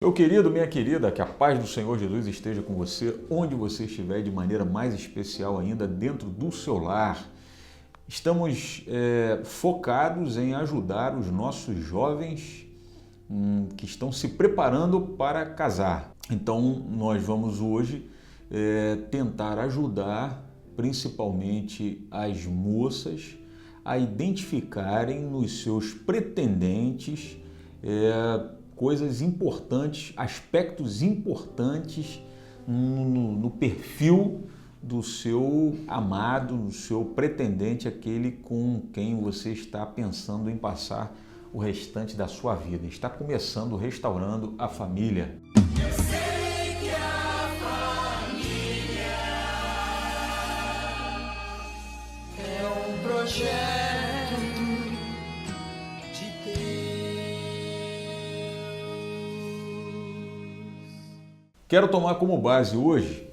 Meu querido, minha querida, que a paz do Senhor Jesus esteja com você, onde você estiver, de maneira mais especial ainda, dentro do seu lar. Estamos focados em ajudar os nossos jovens que estão se preparando para casar. Então, nós vamos hoje tentar ajudar principalmente as moças a identificarem nos seus pretendentes coisas importantes, aspectos importantes no perfil do seu amado, do seu pretendente, aquele com quem você está pensando em passar o restante da sua vida. Está começando Restaurando a Família. Eu sei que a família é um projeto de Deus. Quero tomar como base hoje,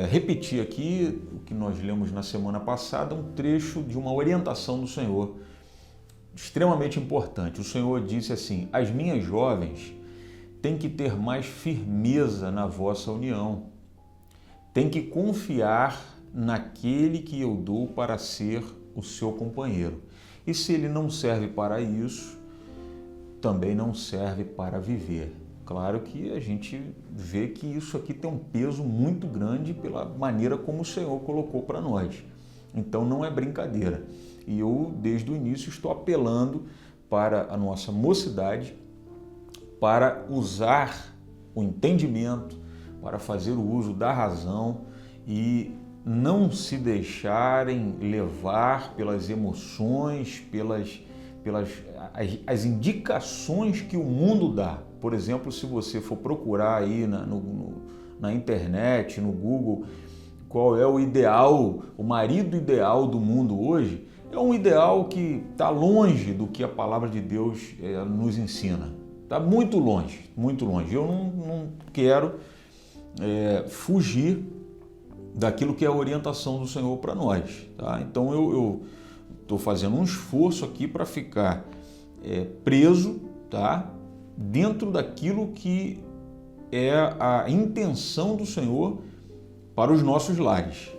repetir aqui o que nós lemos na semana passada, um trecho de uma orientação do Senhor, extremamente importante. O Senhor disse assim: as minhas jovens têm que ter mais firmeza na vossa união, têm que confiar naquele que eu dou para ser o seu companheiro. E se ele não serve para isso, também não serve para viver. Claro que a gente vê que isso aqui tem um peso muito grande pela maneira como o Senhor colocou para nós. Então não é brincadeira. E eu, desde o início, estou apelando para a nossa mocidade para usar o entendimento, para fazer o uso da razão e não se deixarem levar pelas emoções, pelas as indicações que o mundo dá. Por exemplo, se você for procurar aí na internet, no Google, qual é o ideal, o marido ideal do mundo hoje, é um ideal que está longe do que a palavra de Deus nos ensina. Está muito longe, muito longe. Eu não quero fugir daquilo que é a orientação do Senhor para nós. Tá? Então eu estou fazendo um esforço aqui para ficar preso, tá? Dentro daquilo que é a intenção do Senhor para os nossos lares.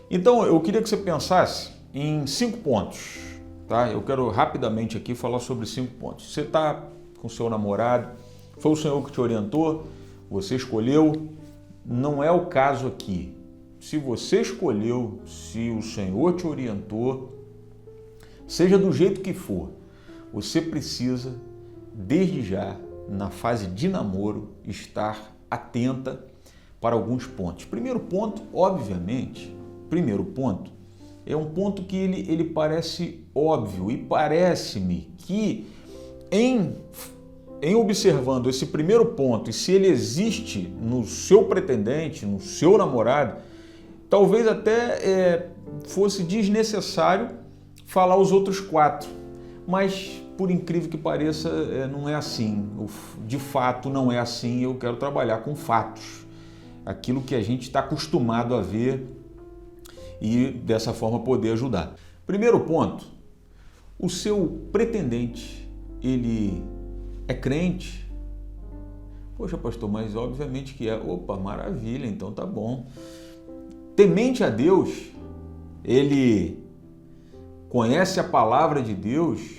Então eu queria que você pensasse em 5 pontos. Tá? Eu quero rapidamente aqui falar sobre 5 pontos. Você está com seu namorado, foi o Senhor que te orientou, você escolheu, não é o caso aqui. Se você escolheu, se o Senhor te orientou, seja do jeito que for, você precisa, desde já, na fase de namoro, estar atenta para alguns pontos. Primeiro ponto, obviamente, é um ponto que ele parece óbvio e parece-me que em observando esse primeiro ponto e se ele existe no seu pretendente, no seu namorado, talvez até fosse desnecessário falar os outros 4, mas por incrível que pareça não é assim, de fato não é assim. Eu quero trabalhar com fatos, aquilo que a gente está acostumado a ver e dessa forma poder ajudar. Primeiro ponto, o seu pretendente, ele é crente? Poxa, pastor, mas obviamente que é. Opa, maravilha, então tá bom. Temente a Deus, ele conhece a palavra de Deus,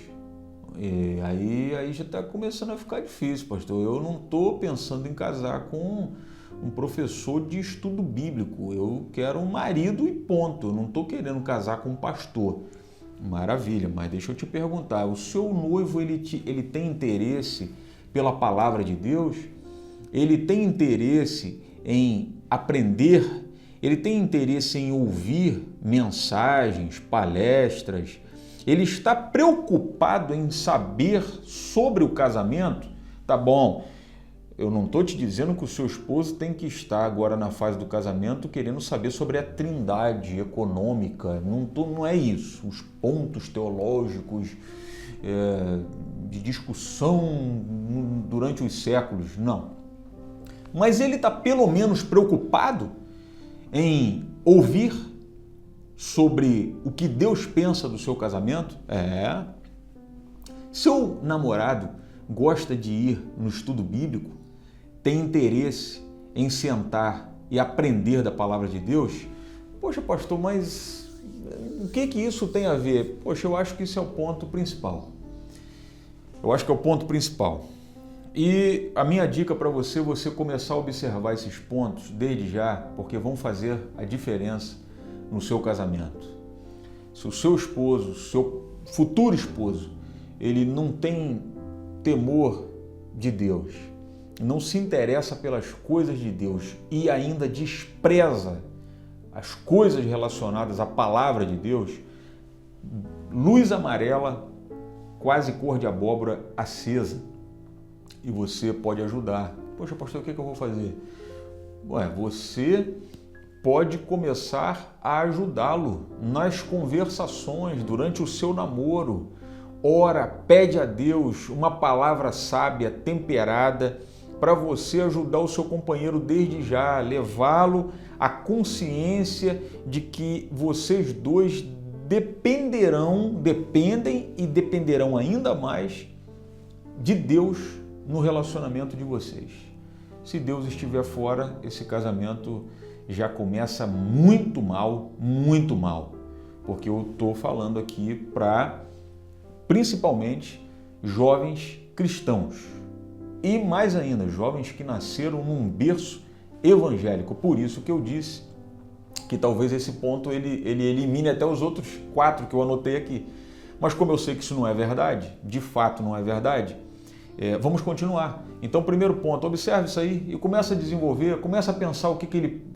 e aí já está começando a ficar difícil, pastor. Eu não estou pensando em casar com um professor de estudo bíblico, eu quero um marido e ponto, eu não estou querendo casar com um pastor. Maravilha, mas deixa eu te perguntar, o seu noivo ele tem interesse pela palavra de Deus? Ele tem interesse em aprender? Ele tem interesse em ouvir mensagens, palestras? Ele está preocupado em saber sobre o casamento? Tá bom, eu não estou te dizendo que o seu esposo tem que estar agora na fase do casamento querendo saber sobre a trindade econômica. Não é isso. Os pontos teológicos de discussão durante os séculos, não. Mas ele está pelo menos preocupado em ouvir sobre o que Deus pensa do seu casamento? Seu namorado gosta de ir no estudo bíblico? tem interesse em sentar e aprender da palavra de Deus, poxa, pastor, mas o que isso tem a ver? Poxa, eu acho que isso é o ponto principal. Eu acho que é o ponto principal. E a minha dica para você, você começar a observar esses pontos desde já, porque vão fazer a diferença no seu casamento. Se o seu esposo, seu futuro esposo, ele não tem temor de Deus, não se interessa pelas coisas de Deus e ainda despreza as coisas relacionadas à palavra de Deus, luz amarela, quase cor de abóbora acesa, e você pode ajudar. Poxa, pastor, o que eu vou fazer? Você pode começar a ajudá-lo nas conversações, durante o seu namoro. Ora, pede a Deus uma palavra sábia, temperada, para você ajudar o seu companheiro desde já, levá-lo à consciência de que vocês dois dependem e dependerão ainda mais de Deus no relacionamento de vocês. Se Deus estiver fora, esse casamento já começa muito mal, porque eu estou falando aqui para, principalmente, jovens cristãos e mais ainda, jovens que nasceram num berço evangélico. Por isso que eu disse que talvez esse ponto ele elimine até os outros 4 que eu anotei aqui. Mas como eu sei que isso não é verdade, de fato não é verdade, vamos continuar. Então, primeiro ponto, observe isso aí e começa a desenvolver, começa a pensar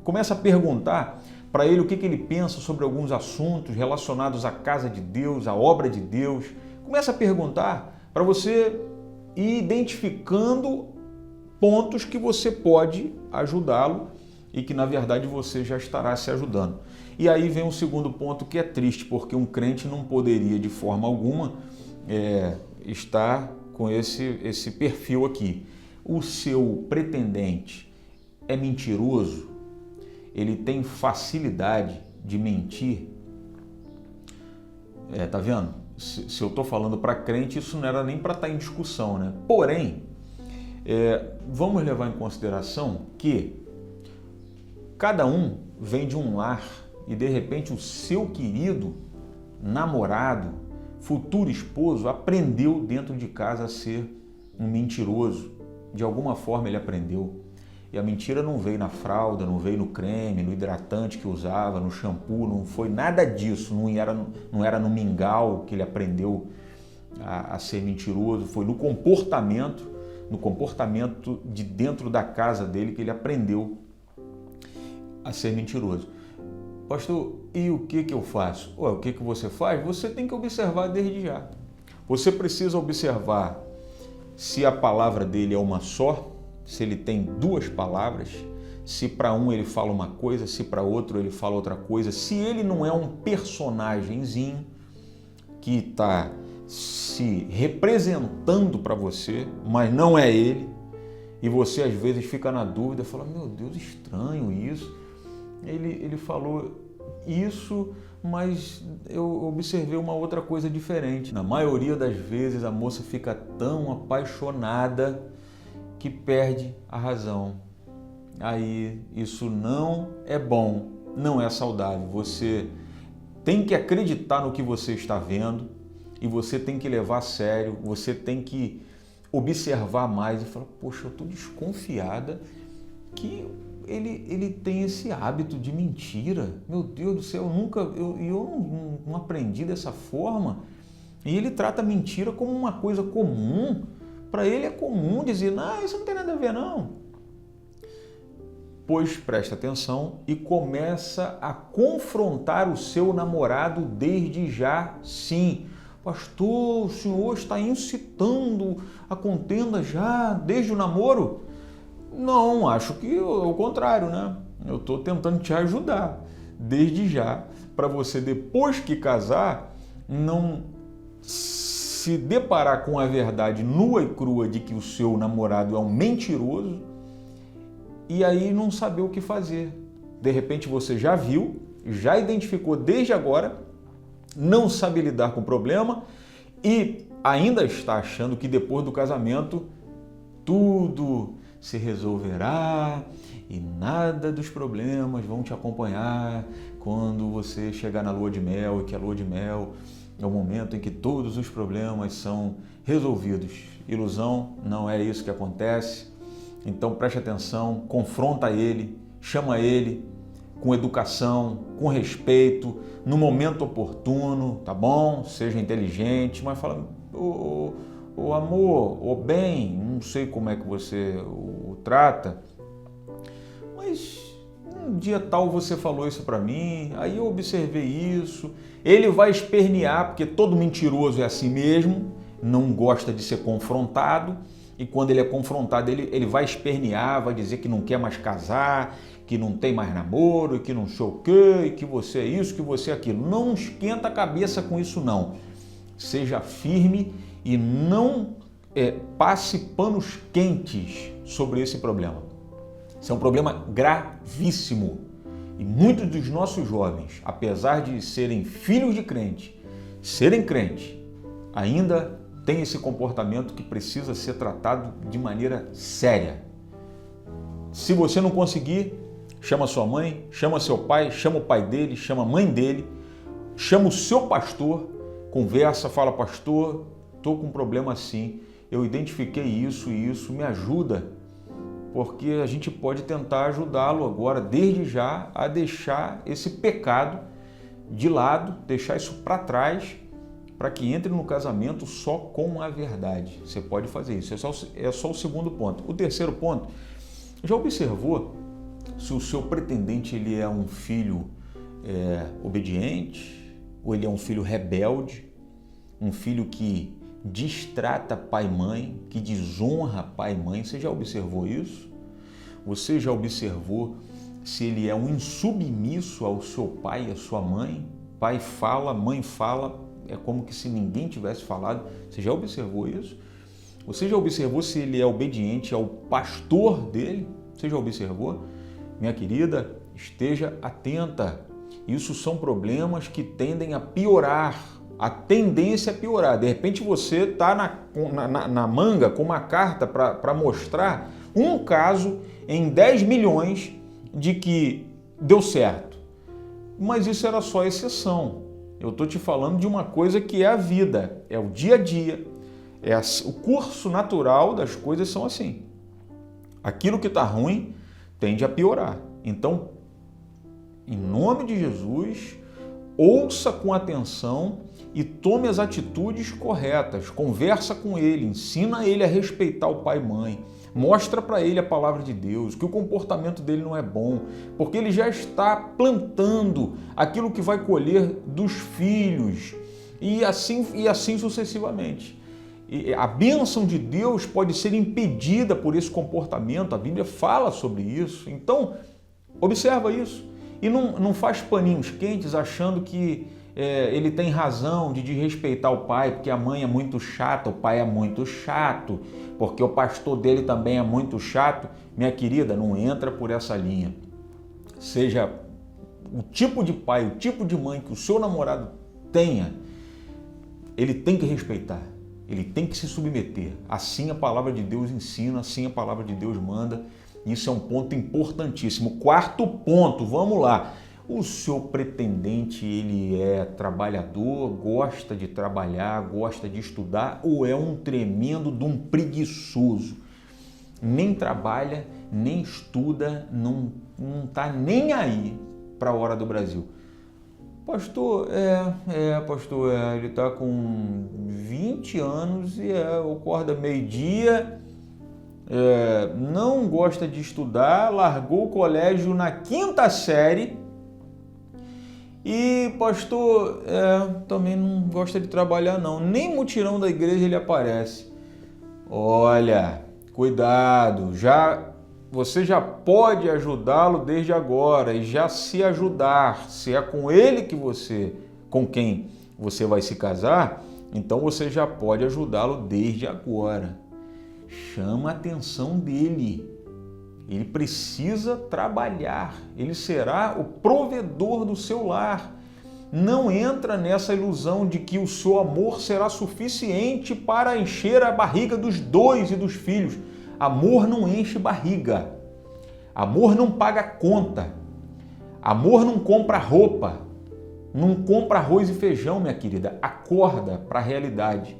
começa a perguntar para ele o que ele pensa sobre alguns assuntos relacionados à casa de Deus, à obra de Deus. Começa a perguntar para você ir identificando pontos que você pode ajudá-lo e que, na verdade, você já estará se ajudando. E aí vem um segundo ponto que é triste, porque um crente não poderia, de forma alguma, estar com esse perfil aqui. O seu pretendente é mentiroso? Ele tem facilidade de mentir? Tá vendo? Se eu estou falando para crente, isso não era nem para estar em discussão, né? Porém, vamos levar em consideração que cada um vem de um lar e, de repente, o seu querido namorado, futuro esposo, aprendeu dentro de casa a ser um mentiroso. De alguma forma ele aprendeu. E a mentira não veio na fralda, não veio no creme, no hidratante que usava, no shampoo, não foi nada disso. Não era no mingau que ele aprendeu a ser mentiroso, foi no comportamento de dentro da casa dele que ele aprendeu a ser mentiroso. Pastor, e o que eu faço? O que você faz? Você tem que observar desde já. Você precisa observar se a palavra dele é uma só, se ele tem 2 palavras, se para um ele fala uma coisa, se para outro ele fala outra coisa, se ele não é um personagemzinho que está se representando para você, mas não é ele, e você às vezes fica na dúvida, fala, meu Deus, estranho isso. Ele falou isso, mas eu observei uma outra coisa diferente. Na maioria das vezes a moça fica tão apaixonada que perde a razão. Aí isso não é bom, não é saudável. Você tem que acreditar no que você está vendo e você tem que levar a sério, você tem que observar mais e falar, poxa, eu estou desconfiada que ele tem esse hábito de mentira. Meu Deus do céu, eu não aprendi dessa forma. E ele trata a mentira como uma coisa comum. Para ele é comum dizer, não, isso não tem nada a ver não. Pois presta atenção e começa a confrontar o seu namorado desde já, sim. Pastor, o senhor está incitando a contenda já desde o namoro? Não, acho que é o contrário, né? Eu estou tentando te ajudar desde já, para você, depois que casar, não se deparar com a verdade nua e crua de que o seu namorado é um mentiroso e aí não saber o que fazer. De repente você já viu, já identificou desde agora, não sabe lidar com o problema e ainda está achando que depois do casamento tudo se resolverá e nada dos problemas vão te acompanhar quando você chegar na lua de mel, e que a lua de mel é o momento em que todos os problemas são resolvidos. Ilusão, não é isso que acontece. Então preste atenção, confronta ele, chama ele com educação, com respeito, no momento oportuno, tá bom? Seja inteligente, mas fala, ô amor, ô bem, não sei como é que você o trata, mas um dia tal você falou isso para mim, aí eu observei isso. Ele vai espernear, porque todo mentiroso é assim mesmo, não gosta de ser confrontado, e quando ele é confrontado, ele vai espernear, vai dizer que não quer mais casar, que não tem mais namoro, que não sei o quê, que você é isso, que você é aquilo. Não esquenta a cabeça com isso não. Seja firme e não passe panos quentes sobre esse problema. Isso é um problema gravíssimo. E muitos dos nossos jovens, apesar de serem filhos de crente, serem crentes, ainda têm esse comportamento que precisa ser tratado de maneira séria. Se você não conseguir, chama sua mãe, chama seu pai, chama o pai dele, chama a mãe dele, chama o seu pastor, conversa, fala, pastor, estou com um problema assim, eu identifiquei isso e isso, me ajuda, porque a gente pode tentar ajudá-lo agora, desde já, a deixar esse pecado de lado, deixar isso para trás, para que entre no casamento só com a verdade. Você pode fazer isso, é só o segundo ponto. O terceiro ponto, já observou se o seu pretendente ele é um filho obediente, ou ele é um filho rebelde, um filho que destrata pai e mãe, que desonra pai e mãe? Você já observou isso? Você já observou se ele é um insubmisso ao seu pai e à sua mãe? Pai fala, mãe fala, é como que se ninguém tivesse falado. Você já observou isso? Você já observou se ele é obediente ao pastor dele? Você já observou? Minha querida, esteja atenta. Isso são problemas que tendem a piorar. A tendência é piorar. De repente você está na manga com uma carta para mostrar um caso em 10 milhões de que deu certo. Mas isso era só exceção. Eu estou te falando de uma coisa que é a vida, é o dia a dia, o curso natural das coisas são assim. Aquilo que está ruim tende a piorar. Então, em nome de Jesus, ouça com atenção e tome as atitudes corretas. Conversa com ele, ensina ele a respeitar o pai e mãe. Mostra para ele a palavra de Deus, que o comportamento dele não é bom, porque ele já está plantando aquilo que vai colher dos filhos e assim sucessivamente. E a bênção de Deus pode ser impedida por esse comportamento, a Bíblia fala sobre isso. Então, observa isso e não faz paninhos quentes achando que ele tem razão de desrespeitar o pai, porque a mãe é muito chata, o pai é muito chato, porque o pastor dele também é muito chato. Minha querida, não entra por essa linha. Seja o tipo de pai, o tipo de mãe que o seu namorado tenha, ele tem que respeitar, ele tem que se submeter. Assim a palavra de Deus ensina, assim a palavra de Deus manda. Isso é um ponto importantíssimo. Quarto ponto, vamos lá. O seu pretendente, ele é trabalhador, gosta de trabalhar, gosta de estudar, ou é um tremendo de um preguiçoso? Nem trabalha, nem estuda, não está nem aí para a hora do Brasil. Pastor, pastor, ele está com 20 anos e acorda meio-dia, não gosta de estudar, largou o colégio na 5ª série, e pastor, também não gosta de trabalhar não, nem mutirão da igreja ele aparece. Olha, cuidado, você já pode ajudá-lo desde agora e já se ajudar. Se é com ele com quem você vai se casar, então você já pode ajudá-lo desde agora. Chama a atenção dele. Ele precisa trabalhar, ele será o provedor do seu lar. Não entra nessa ilusão de que o seu amor será suficiente para encher a barriga dos dois e dos filhos. Amor não enche barriga. Amor não paga conta. Amor não compra roupa. Não compra arroz e feijão, minha querida. Acorda para a realidade.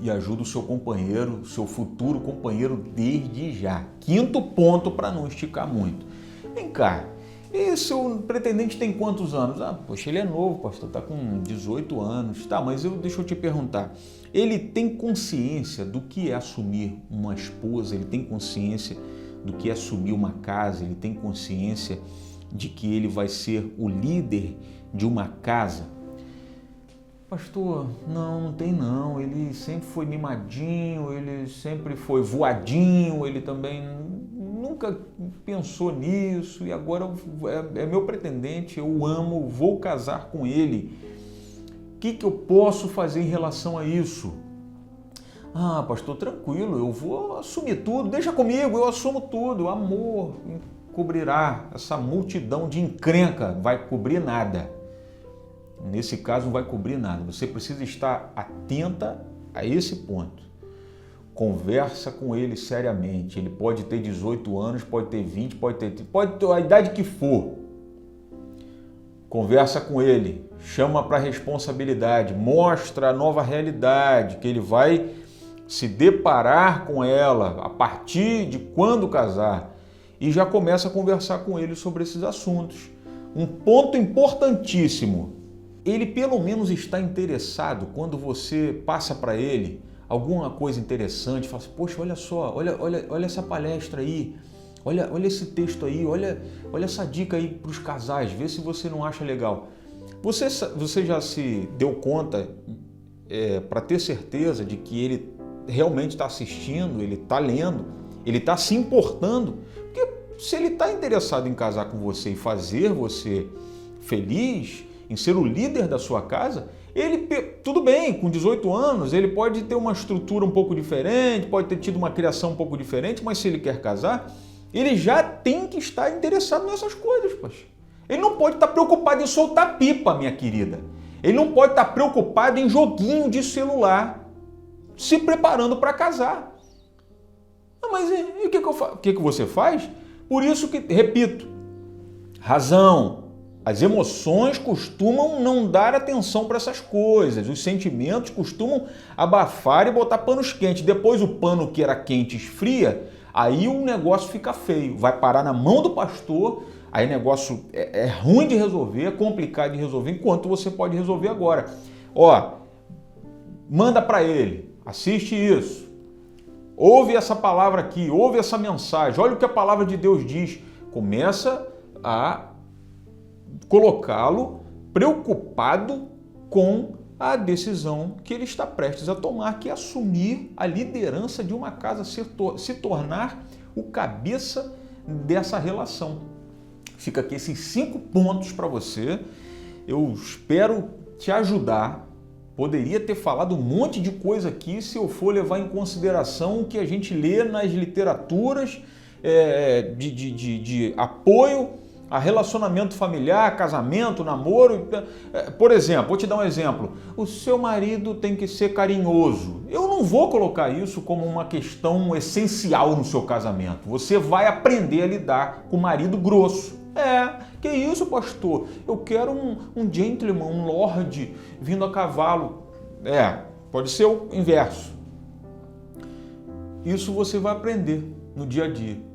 E ajuda o seu companheiro, seu futuro companheiro desde já. Quinto ponto para não esticar muito. Vem cá, e seu pretendente tem quantos anos? Poxa, ele é novo, pastor, está com 18 anos. Tá, mas deixa eu te perguntar. Ele tem consciência do que é assumir uma esposa? Ele tem consciência do que é assumir uma casa? Ele tem consciência de que ele vai ser o líder de uma casa? Pastor, não tem não, ele sempre foi mimadinho, ele sempre foi voadinho, ele também nunca pensou nisso e agora é meu pretendente, eu o amo, vou casar com ele. O que eu posso fazer em relação a isso? Pastor, tranquilo, eu vou assumir tudo, deixa comigo, eu assumo tudo, o amor cobrirá, essa multidão de encrenca vai cobrir nada. Nesse caso não vai cobrir nada, você precisa estar atenta a esse ponto. Conversa com ele seriamente, ele pode ter 18 anos, pode ter 20, pode ter a idade que for. Conversa com ele, chama para a responsabilidade, mostra a nova realidade, que ele vai se deparar com ela a partir de quando casar e já começa a conversar com ele sobre esses assuntos. Um ponto importantíssimo. Ele pelo menos está interessado quando você passa para ele alguma coisa interessante, fala assim, poxa, olha só, olha essa palestra aí, olha esse texto aí, olha essa dica aí para os casais, vê se você não acha legal. Você já se deu conta, para ter certeza de que ele realmente está assistindo, ele está lendo, ele está se importando? Porque se ele está interessado em casar com você e fazer você feliz, em ser o líder da sua casa, ele, tudo bem, com 18 anos, ele pode ter uma estrutura um pouco diferente, pode ter tido uma criação um pouco diferente, mas se ele quer casar, ele já tem que estar interessado nessas coisas, poxa. Ele não pode estar preocupado em soltar pipa, minha querida. Ele não pode estar preocupado em joguinho de celular, se preparando para casar. Mas e o que você faz? Por isso que, repito, razão. As emoções costumam não dar atenção para essas coisas, os sentimentos costumam abafar e botar panos quentes. Depois o pano que era quente esfria, aí o negócio fica feio, vai parar na mão do pastor, aí o negócio é ruim de resolver, é complicado de resolver, enquanto você pode resolver agora. Manda para ele, assiste isso, ouve essa palavra aqui, ouve essa mensagem, olha o que a palavra de Deus diz, começa a colocá-lo preocupado com a decisão que ele está prestes a tomar, que é assumir a liderança de uma casa, se tornar o cabeça dessa relação. Fica aqui esses 5 pontos para você. Eu espero te ajudar. Poderia ter falado um monte de coisa aqui se eu for levar em consideração o que a gente lê nas literaturas de apoio a relacionamento familiar, casamento, namoro. Por exemplo, vou te dar um exemplo. O seu marido tem que ser carinhoso. Eu não vou colocar isso como uma questão essencial no seu casamento. Você vai aprender a lidar com o marido grosso. Que isso, pastor? Eu quero um gentleman, um lord vindo a cavalo. Pode ser o inverso. Isso você vai aprender no dia a dia.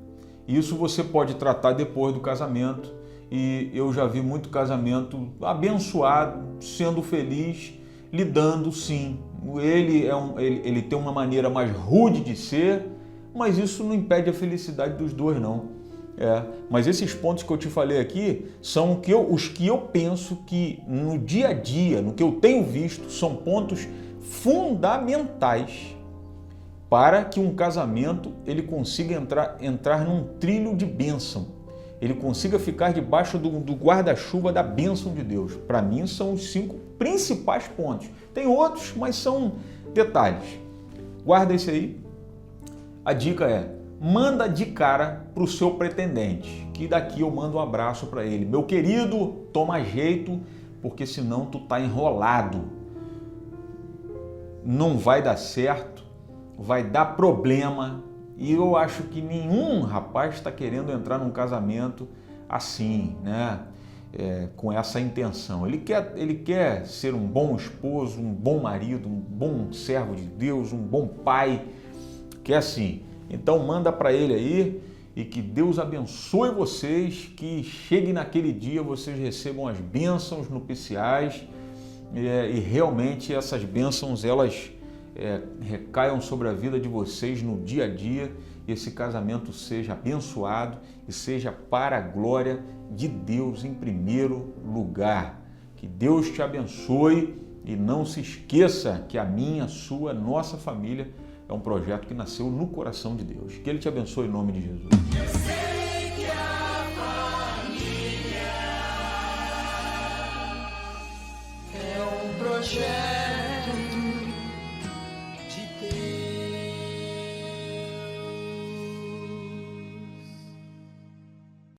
Isso você pode tratar depois do casamento e eu já vi muito casamento abençoado, sendo feliz, lidando sim. Ele tem uma maneira mais rude de ser, mas isso não impede a felicidade dos dois não. Mas esses pontos que eu te falei aqui são os que eu penso que no dia a dia, no que eu tenho visto, são pontos fundamentais para que um casamento ele consiga entrar num trilho de bênção, ele consiga ficar debaixo do guarda-chuva da bênção de Deus. Para mim são os 5 principais pontos. Tem outros, mas são detalhes. Guarda esse aí. A dica é, manda de cara para o seu pretendente, que daqui eu mando um abraço para ele. Meu querido, toma jeito, porque senão tu tá enrolado. Não vai dar certo. Vai dar problema, E eu acho que nenhum rapaz está querendo entrar num casamento assim, né? Com essa intenção. Ele quer ser um bom esposo, um bom marido, um bom servo de Deus, um bom pai, que é assim. Então manda para ele aí e que Deus abençoe vocês, que chegue naquele dia, vocês recebam as bênçãos nupciais e realmente essas bênçãos elas recaiam sobre a vida de vocês no dia a dia e esse casamento seja abençoado e seja para a glória de Deus em primeiro lugar. Que Deus te abençoe e não se esqueça que a minha, a sua, a nossa família é um projeto que nasceu no coração de Deus. Que Ele te abençoe em nome de Jesus. Eu sei que a família é um projeto